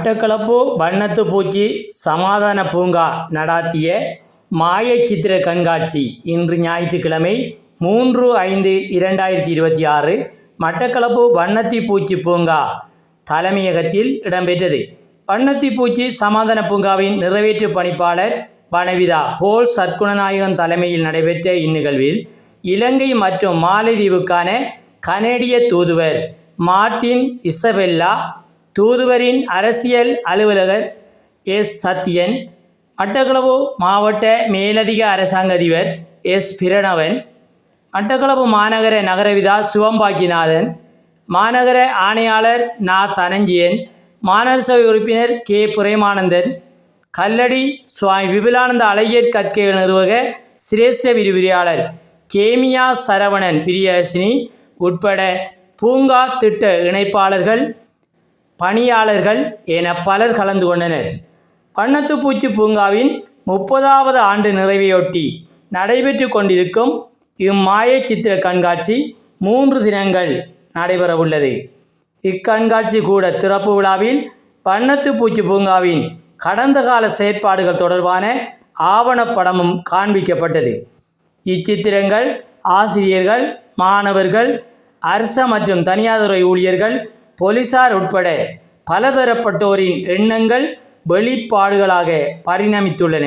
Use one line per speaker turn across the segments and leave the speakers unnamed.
மட்டக்களப்பு வண்ணத்து பூச்சி சமாதான பூங்கா நடாத்திய மாயச்சித்திர கண்காட்சி இன்று ஞாயிற்றுக்கிழமை 3/5/2026 மட்டக்களப்பு வண்ணத்தி பூச்சி பூங்கா தலைமையகத்தில் இடம்பெற்றது. வண்ணத்தி பூச்சி சமாதான பூங்காவின் நிறைவேற்று பணிப்பாளர் வனவிதா போல் சற்குணநாயகன் தலைமையில் நடைபெற்ற இந்நிகழ்வில் இலங்கை மற்றும் மாலைதீவுக்கான கனேடிய தூதுவர் மார்டின் இசபெல்லா, தூதுவரின் அரசியல் அலுவலர் எஸ். சத்யன், மட்டக்களப்பு மாவட்ட மேலதிக அரசாங்க அதிபர் எஸ். பிரணவன், மட்டக்களப்பு மாநகர நகரவிதா சிவம்பாக்கிநாதன், மாநகர ஆணையாளர் நா. தனஞ்சியன், மாநகர சபை உறுப்பினர் கே. பிரேமானந்தன், கல்லடி சுவாமி விபுலானந்த அழகியர் கற்கை நிர்வாக சிரேஷ்ட விரிவுரையாளர் கேமியா சரவணன் பிரியதர்ஷினி உட்பட பூங்கா திட்ட இணைப்பாளர்கள், பணியாளர்கள் என பலர் கலந்து கொண்டனர். வண்ணத்து பூச்சி பூங்காவின் 30வது ஆண்டு நிறைவையொட்டி நடைபெற்று கொண்டிருக்கும் இம்மாய சித்திர கண்காட்சி 3 தினங்கள் நடைபெறவுள்ளது. இக்கண்காட்சி கூட திறப்பு விழாவில் வண்ணத்து பூச்சி பூங்காவின் கடந்த கால செயற்பாடுகள் தொடர்பான ஆவணப்படமும் காண்பிக்கப்பட்டது. இச்சித்திரங்கள் ஆசிரியர்கள், மாணவர்கள், அரச மற்றும் தனியார் துறை ஊழியர்கள், போலீசார் உட்பட பலதரப்பட்டோரின் எண்ணங்கள் வெளிப்பாடுகளாக பரிணமித்துள்ளன.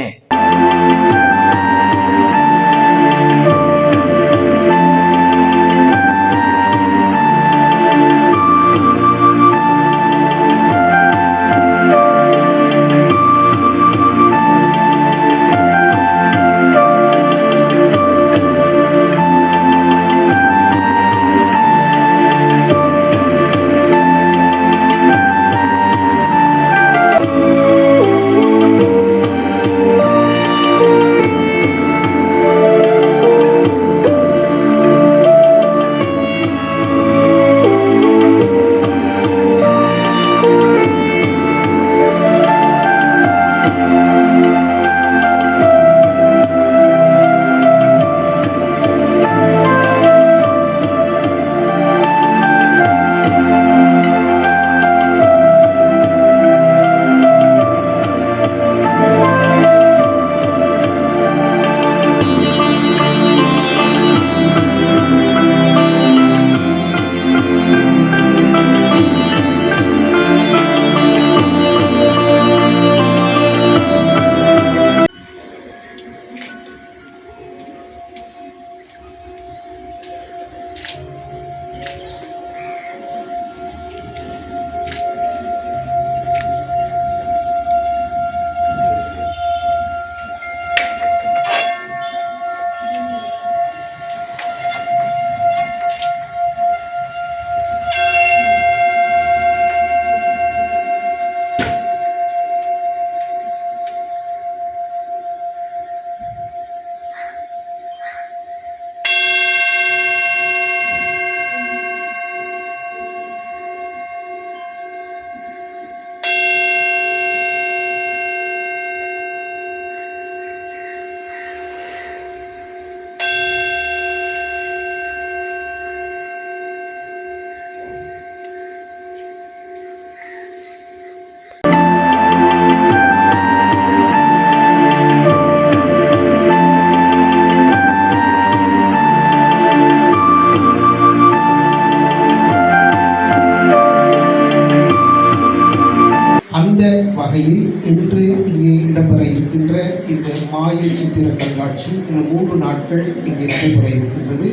இன்று இங்கே இடம்பெற இருக்கின்ற இந்த மாய சித்திர கண்காட்சி இன்னும் 3 நாட்கள் இங்கே நடைபெற இருக்கின்றது.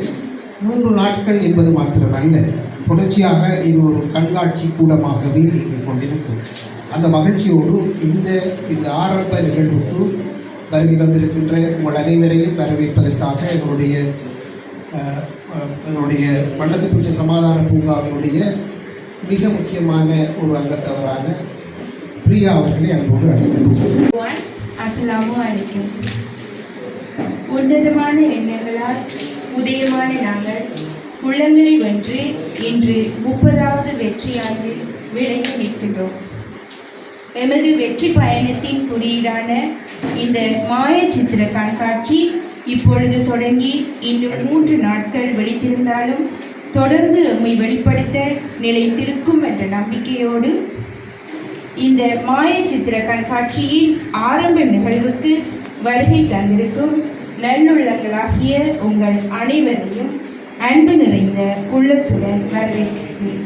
3 நாட்கள் என்பது மாத்திரமல்ல, தொடர்ச்சியாக இது ஒரு கண்காட்சி கூடமாகவே இங்கே கொண்டிருக்கும். அந்த மகிழ்ச்சியோடு இந்த ஆரம்ப நிகழ்வுக்கு வருகை தந்திருக்கின்ற உங்கள் அனைவரையும் வரவேற்பதற்காக எங்களுடைய வண்ணத்து பூச்சி சமாதான பூங்காவினுடைய மிக முக்கியமான ஒரு அங்கத்தவரான பிரியா அவர்களை அன்போடு அழைக்கிறோம்.
அஸ்ஸலாமு அலைக்கும். உன்னதமான எண்ணங்களால் உதயமான நாங்கள் உள்ளங்களை வென்று இன்று 30வது வெற்றி ஆண்டில் விளங்கி நிற்கின்றோம். எமது வெற்றி பயணத்தின் குறியீடான இந்த மாய சித்திர கண்காட்சி இப்பொழுது தொடங்கி இன்னும் 3 நாட்கள் வெளித்திருந்தாலும் தொடர்ந்து எம்மை வெளிப்படுத்த நிலைத்திருக்கும் என்ற நம்பிக்கையோடு இந்த மாய சித்திர கண்காட்சியின் ஆரம்ப நிகழ்வுக்கு வருகை தந்திருக்கும் நல்லுள்ளங்களாகிய உங்கள் அனைவரையும் அன்பு நிறைந்த உள்ளத்துடன் வரவேற்கிறேன்.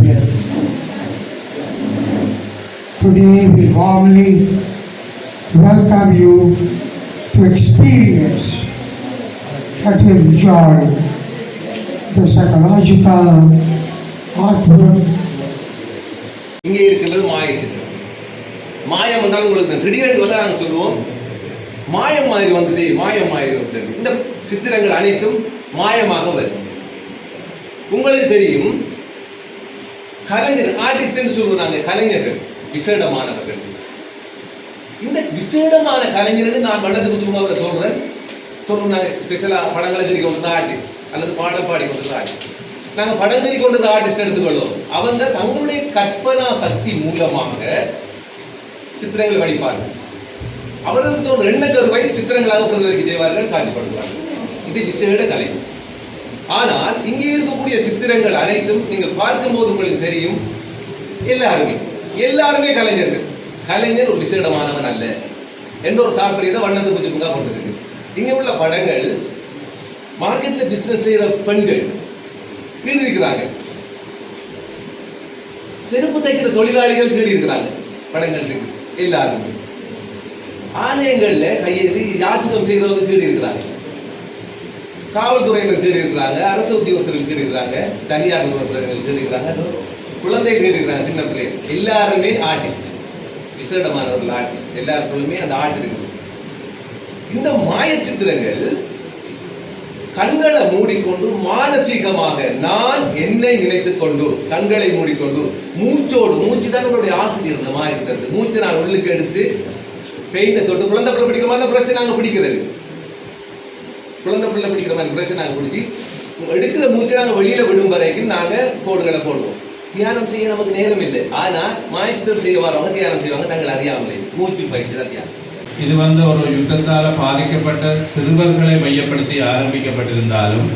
here. Today we warmly welcome you to experience and to enjoy the psychological artwork.
இங்கே இருக்கின்றது மாய சித்திரம். மாயம் என்றால் உங்களுக்கு திடீரென்று வந்து நாங்கள் சொல்லுவோம் மாயம் மாதிரி வந்தது, மாயம் மாதிரி வந்தது. இந்த சித்திரங்கள் அனைத்தும் மாயமாக வரும். உங்களுக்கு தெரியும், கலைஞர் ஆர்டிஸ்ட்னு சொல்லுவோம் நாங்கள், கலைஞர்கள் விசேடமானவர்கள். இந்த விசேடமான கலைஞர்னு நான் படத்தை புத்தகமாக சொல்றேன். நாங்கள் ஸ்பெஷலாக படங்களை கறி கொண்டு ஆர்டிஸ்ட் அல்லது பாடல் பாடி கொண்டு ஆர்டிஸ்ட். நாங்கள் படம் கறி கொண்டு ஆர்டிஸ்ட் எடுத்துக்கொள்வோம். அவங்க தங்களுடைய கற்பனா சக்தி மூலமாக சித்திரங்களை வடிப்பார்கள். அவர்களுக்கு தோன்ற எண்ணக்கருவை சித்திரங்களாக பிரதிபலிக்க செய்வார்கள், காட்சிப்படுத்துவார்கள். இது விசேட கலை. ஆனால் இங்கே இருக்கக்கூடிய சித்திரங்கள் அனைத்தும் நீங்கள் பார்க்கும்போது உங்களுக்கு தெரியும், எல்லாருமே கலைஞர்கள். கலைஞர் ஒரு விசேடமானவன் அல்ல என்ற ஒரு தாற்பயத்தை வண்ணத்து பூச்சிப்புங்கா கொண்டிருக்கு. இங்கே உள்ள படங்கள் மார்க்கெட்ல பிசினஸ் செய்யற பெண்கள் கீறி இருக்கிறாங்க, செருப்பு தைக்கிற தொழிலாளிகள் கீறி இருக்கிறாங்க. படங்கள் இருக்கு எல்லாருமே. ஆலயங்கள்ல கையெழுதி யாசகம் செய்கிறவங்க கீறி இருக்கிறாங்க, காவல்துறையினர் கீறி இருக்கிறாங்க, அரசு உத்தியோகஸ்தர்கள் கீறி இருக்கிறாங்க, தனியார் நிறுவனங்கள் கீறி இருக்கிறாங்க, குழந்தைகள் கீறி இருக்கிறாங்க, சின்ன பிள்ளைகள். எல்லாருமே ஆர்டிஸ்ட், விசேடமானவர்கள் ஆர்டிஸ்ட். எல்லாருக்குள்ளுமே அந்த ஆர்ட் இருக்கு. இந்த மாய சித்திரங்கள் கண்களை மூடிக்கொண்டு மானசீகமாக நான் என்னை நினைத்துக் கொண்டு கண்களை மூடிக்கொண்டு மூச்சு தான் என்னுடைய ஆசிரியர். இந்த மாய சித்திரத்தை மூச்சை நான் உள்ளுக்கு எடுத்து பெயிண்டை தொட்டு குழந்தை பிள்ளை பிடிக்கிற மாதிரி பிரச்சனை நாங்கள் பிடிக்கிறது. குழந்தை பிள்ளை பிடிக்கிற மாதிரி பிரச்சனை நாங்கள் பிடிச்சி எடுக்கிற மூச்சை நாங்கள் வெளியில விடும் வரைக்கும் நாங்கள் கோடுகளை போடுவோம். தியானம் செய்ய நமக்கு நேரம் இல்லை. ஆனால் மாயச்சித்திரம் செய்ய வரவங்க தியானம் செய்வாங்க, தங்களை அறியாமலே. மூச்சு பயிற்சி தான் தியானம்.
இது ஒரு யுத்தத்தால் பாதிக்கப்பட்ட சிறுவர்களை மையப்படுத்தி ஆரம்பிக்கப்பட்டிருந்தாலும்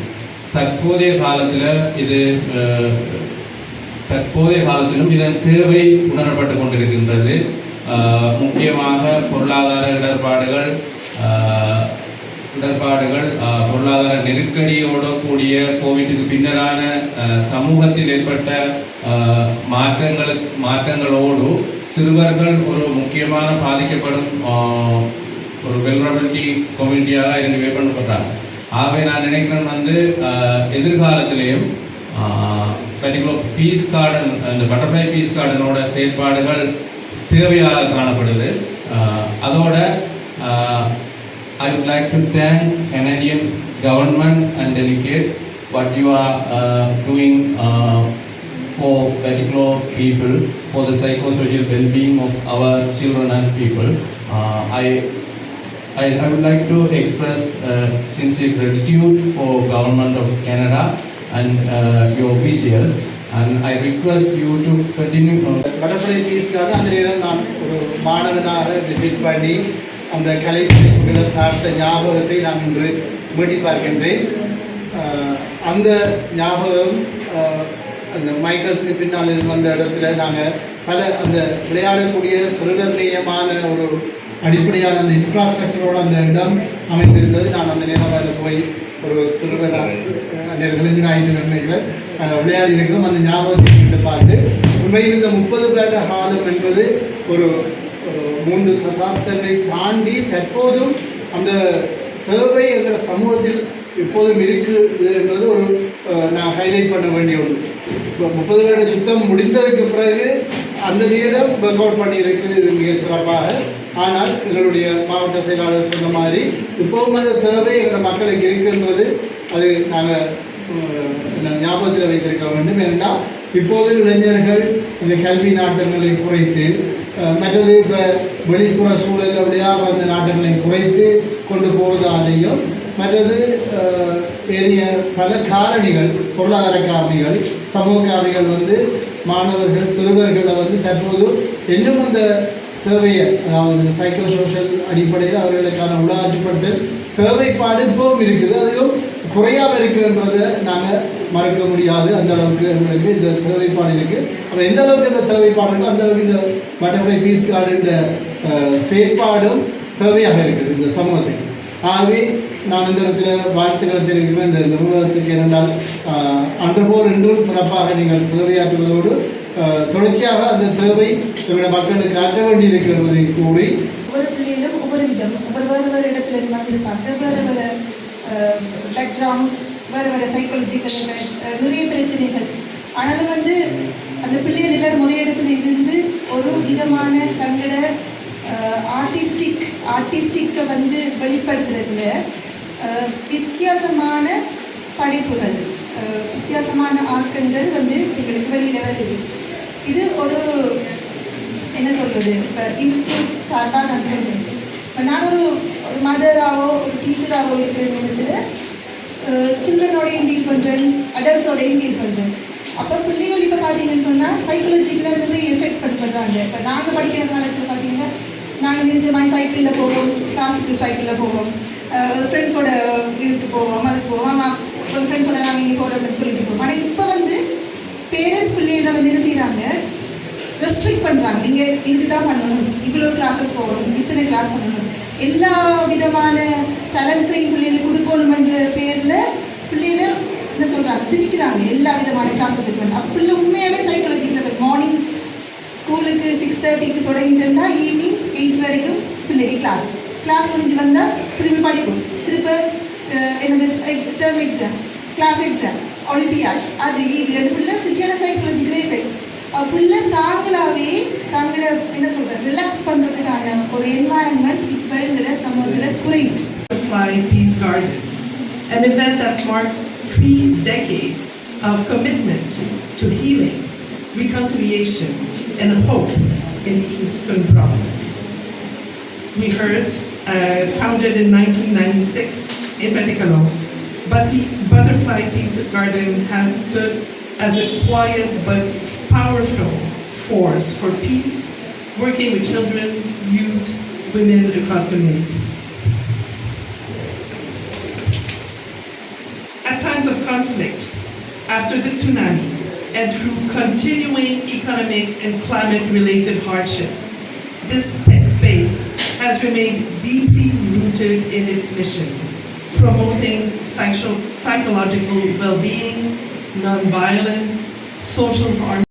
தற்போதைய காலத்திலும் இதன் தேவை உணரப்பட்டு கொண்டிருக்கின்றது. முக்கியமாக பொருளாதார இடர்பாடுகள், பொருளாதார நெருக்கடியோடு கூடிய கோவிட்டுக்கு பின்னரான சமூகத்தில் ஏற்பட்ட மாற்றங்களோடு சிறுவர்கள் ஒரு முக்கியமான பாதிக்கப்படும் ஒரு வெல்ரபிலிட்டி கம்யூனிட்டியாக இருந்து வேப்பண்ணப்படுறாங்க. ஆகவே நான் நினைக்கிறேன் எதிர்காலத்திலேயும் பர்டிகுலர் பீஸ் கார்டன், அந்த பட்டர்ஃப்ளை பீஸ் கார்டனோட செயற்பாடுகள் தேவையாக காணப்படுது. அதோட I would like to thank Canadian government and delegates what you are doing for particular people, for the psychosocial well-being of our children and people. I would like to express sincere gratitude for government of Canada and your officials, and I request you to continue.
Butterfly பீஸ்க்காக அந்த நேரம் நான் ஒரு மாணவனாக visit பண்ணி அந்த கலைப்படைப்புகளை பார்த்த ஞாபகத்தை நான் இன்று மீட்டி பார்க்கின்றேன். அந்த ஞாபகம் அந்த மைக்கேல்ஸுக்கு பின்னால் இருந்து அந்த இடத்துல நாங்கள் பல அந்த விளையாடக்கூடிய சிறுவர்ணியமான ஒரு அடிப்படையான அந்த இன்ஃப்ராஸ்ட்ரக்சரோட அந்த இடம் அமைந்திருந்தது. நான் அந்த நேரம் அதில் போய் ஒரு சிறுவராக நினைக்கிறேன் விளையாடி இருக்கிறோம். அந்த ஞாபகத்தை பார்த்து உண்மையில் இந்த 30 வருட காலம் என்பது ஒரு 3 தசாப்தங்களை தாண்டி தற்போதும் அந்த தேவை எங்கள் சமூகத்தில் இப்போதும் இருக்குது என்றது ஒரு நான் ஹைலைட் பண்ண வேண்டிய ஒன்று. இப்போ 30 வருட யுத்தம் முடிந்ததுக்கு பிறகு அந்த நேரம் ஒர்க் அவுட் பண்ணியிருக்குது, இது மிக சிறப்பாக. ஆனால் எங்களுடைய மாவட்ட செயலாளர் சொன்ன மாதிரி இப்போவும் அந்த தேவை எங்கள் மக்களுக்கு இருக்குன்றது அது நாங்கள் ஞாபகத்தில் வைத்திருக்க வேண்டும். ஏன்னா இப்போது இளைஞர்கள் இந்த கல்வி நாட்டங்களை குறைத்து, மற்றது இப்போ வெளிப்புற சூழலில் விளையாடுற அந்த நாட்டங்களை குறைத்து கொண்டு போவதாலேயும், மற்றது ஏறிய பல காரணிகள், பொருளாதார காரணிகள், சமூக காரணிகள் மாணவர்கள் சிறுவர்களை தற்போது இன்னும் அந்த தேவையை, அதாவது சைக்கோ சோஷியல் அடிப்படையில் அவர்களுக்கான உலகாற்றுப்படுத்தல் தேவைப்பாடு இப்போவும் இருக்குது. அதுவும் குறையாமல் இருக்குன்றதை நாங்கள் மறக்க முடியாது. அந்த அளவுக்கு எங்களுக்கு இந்த தேவைப்பாடு இருக்குது. அப்போ எந்த அளவுக்கு இந்த தேவைப்பாடு இருக்கோ அந்த அளவுக்கு இந்த பட்டர்ஃப்ளை பீஸ் கார்டுன்ற செயற்பாடும் தேவையாக இருக்குது இந்த சமூகத்துக்கு. ஆகவே நான் இந்த இடத்துல வாழ்த்துக்களை தெரிவிக்கிறேன் இந்த நிர்வாகத்துக்கு. ஏனென்றால் அன்று போல் இன்றும் சிறப்பாக நீங்கள் சேவையாற்றுவதோடு தொடர்ச்சியாக அந்த தேவை எங்களுடைய மக்களுக்கு ஆற்ற வேண்டி இருக்கிறதை கூறி,
ஒவ்வொரு பிள்ளைகளும் ஒவ்வொரு விதம், வேறு இடத்துல இருந்து வந்திருப்பாங்க, வேறு பேக்ரவுண்ட், வேறு சைக்காலஜிக்கல் நிறைய பிரச்சனைகள். ஆனாலும் அந்த பிள்ளைகள் எல்லாரும் ஒரே இடத்துல இருந்து ஒரு விதமான தங்களோட ஆர்டிஸ்டிக்கை வெளிப்படுத்துறதுல வித்தியாசமான படைப்புகள், வித்தியாசமான ஆக்கங்கள் எங்களுக்கு வெளியில் வருது. இது ஒரு என்ன சொல்கிறது, இப்போ இன்ஸ்டியூட் சார்பாக நான் சொல்கிறேன். இப்போ நான் ஒரு மதராகவோ ஒரு டீச்சராகவோ இருக்கிற நேரத்தில் சில்ட்ரனோடையும் டீல் பண்ணுறேன், அடல்ட்ஸோடையும் டீல் பண்ணுறேன். அப்போ பிள்ளைகள் இப்போ பார்த்தீங்கன்னு சொன்னால் சைக்காலஜிக்கலாக எஃபெக்ட் பண்ணுறாங்க. இப்போ நாங்கள் படிக்கிற காலத்தில் பார்த்தீங்கன்னா நாங்கள் நினைச்ச மாதிரி சைக்கிளில் போவோம், கிளாஸுக்கு சைக்கிளில் போவோம், ஃப்ரெண்ட்ஸோட இதுக்கு போவோம், அதுக்கு போவோம், ஆமாம் ஃப்ரெண்ட்ஸோட நாங்கள் இங்கே போகிறோம் அப்படின்னு சொல்லிட்டு போவோம். ஆனால் இப்போ பேரண்ட்ஸ் பிள்ளைகளை என்ன செய்கிறாங்க, ரெஸ்ட்ரிக்ட் பண்ணுறாங்க. நீங்கள் இதுக்கு தான் பண்ணணும், இவ்வளோ கிளாஸஸ் போகணும், இத்தனை கிளாஸ் பண்ணணும், எல்லா விதமான டேலண்ட்ஸையும் பிள்ளைகளுக்கு கொடுக்கணுமென்ற பேரில் பிள்ளைகளை என்ன சொல்கிறாங்க, திணிக்கிறாங்க எல்லா விதமான கிளாஸஸ் பண்ண. அப்படி உண்மையாகவே சைக்காலஜிக்கல் மார்னிங் ஸ்கூலுக்கு 6:30க்கு தொடங்கிச்சா ஈவினிங் 8 வரைக்கும் பிள்ளைக்கு கிளாஸ் முடிஞ்சு வந்தால் திரும்பி படிக்கும், திரும்ப என்னது term exam, class exam, olympiad, அது இது பிள்ளை சிட்டியான சைக்காலஜிக்கலே எஃபெக்ட். பிள்ளை தாங்களாகவே தங்களை என்ன சொல்கிறது ரிலாக்ஸ் பண்ணுறதுக்கான ஒரு என்வாயன்மெண்ட் இப்போ எங்களோட சமூகத்தில் குறையுது.
Butterfly Peace Garden, an event that marks 3 decades of commitment to healing, reconciliation, and hope in the Eastern Province. We heard, founded in 1996 in Batticaloa, but the Butterfly Peace Garden has stood as a quiet but powerful force for peace, working with children, youth, women across communities. At times of conflict, after the tsunami, and through continuing economic and climate-related hardships, this space has remained deeply rooted in its mission, promoting psychological well-being, non-violence, social harmony,